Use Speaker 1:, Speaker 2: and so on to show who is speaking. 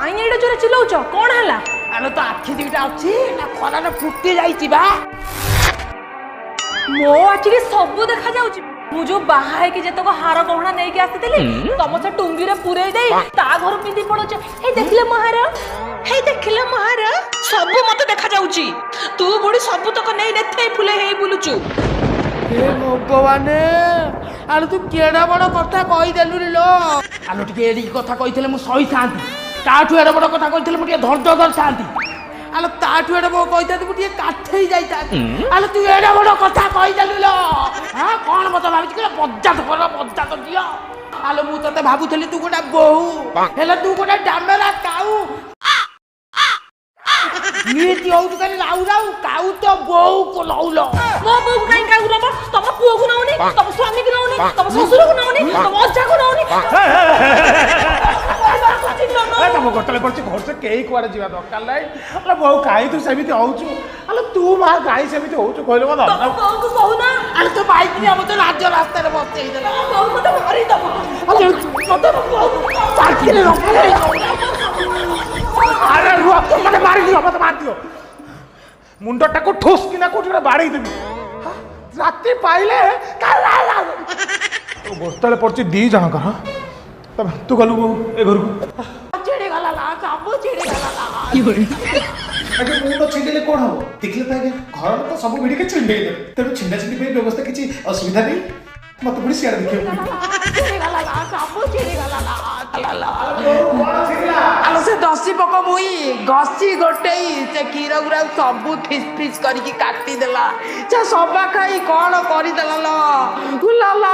Speaker 1: कहीं एडे जोरे चिल्लाउछ कोन हला
Speaker 2: आलो तो आखि दिटा अछि ना खरा ना फुटी जाईची बा
Speaker 1: मो आखि के सब देखा जाउची मु जो बाहा है कि जेतको हार गहना नै के आसीतिली तम से टुंगी रे पुरै देई ता घर पिंदी पड़छ हे देखले महार सब मते देखा जाउची तू बुडी सब तक नै नेथै फुले हेई बुलुचू
Speaker 2: हे भगवान आलो तू केडा बड़ कथा कहि देलु रे लो आलो टिके एडी कथा कहितले मु सही थांती ताठु एडा बड़ कथा कहितले मु टिके धर थांती आलो ताठु एडा बड़ कहिता तू टिके काठेई जाईता आलो तू एडा बड़ कथा कहि देलु लो हां कोन मत भाबिछ के बज्जा तो दियो आलो मु तते भाबुथली तू गोटा बहु हेला तू गोटा डामेरा काऊ नीति औ तले लाउ काऊ तो बहु को लौलो
Speaker 1: मो बो काई काऊ रो तम पुओ को नौनी तम स्वामी को नौनी तम ससुर को नौनी तम अज्जा को नौनी
Speaker 3: तम गटले पड़छ घर से केही कुआरे जीवा दरकार नै अरे बहु काई तू सेमिति होउछु अरे तू मा काई सेमिति होउछु कहले मत
Speaker 1: तम बहु को कहू ना
Speaker 2: अरे तो बाइक ने हम तो राज्य रास्ता रे बसई देला
Speaker 1: बहु मते मारी दब
Speaker 2: अरे मत बाइक ने रख
Speaker 3: अरे रुआ मते मार दियो मुंडटा को ठोस किना कोठीरा बाड़ई देबी राती पाइले काला तो गोस्ताले पड़छ दी जण कर तब तू गलु ए घर को
Speaker 2: छेड़े गला ला सब छेड़े गला ला
Speaker 3: अगे मुंड छिंडेले कोन हो देखले त घर में तो सब भिडी के छिंडेले तेरे छिंडा छिंडी पे व्यवस्था किछि असुविधा नहीं मत बुढ़ी सियार देखियो
Speaker 2: छेड़े गला ला सब छेड़े गला ला आलो से दसी पक मुई गसी गोटेई से कीरा गुरा सब फिस करके काटी देला से सबा खाई कोन करि देला लो उलाला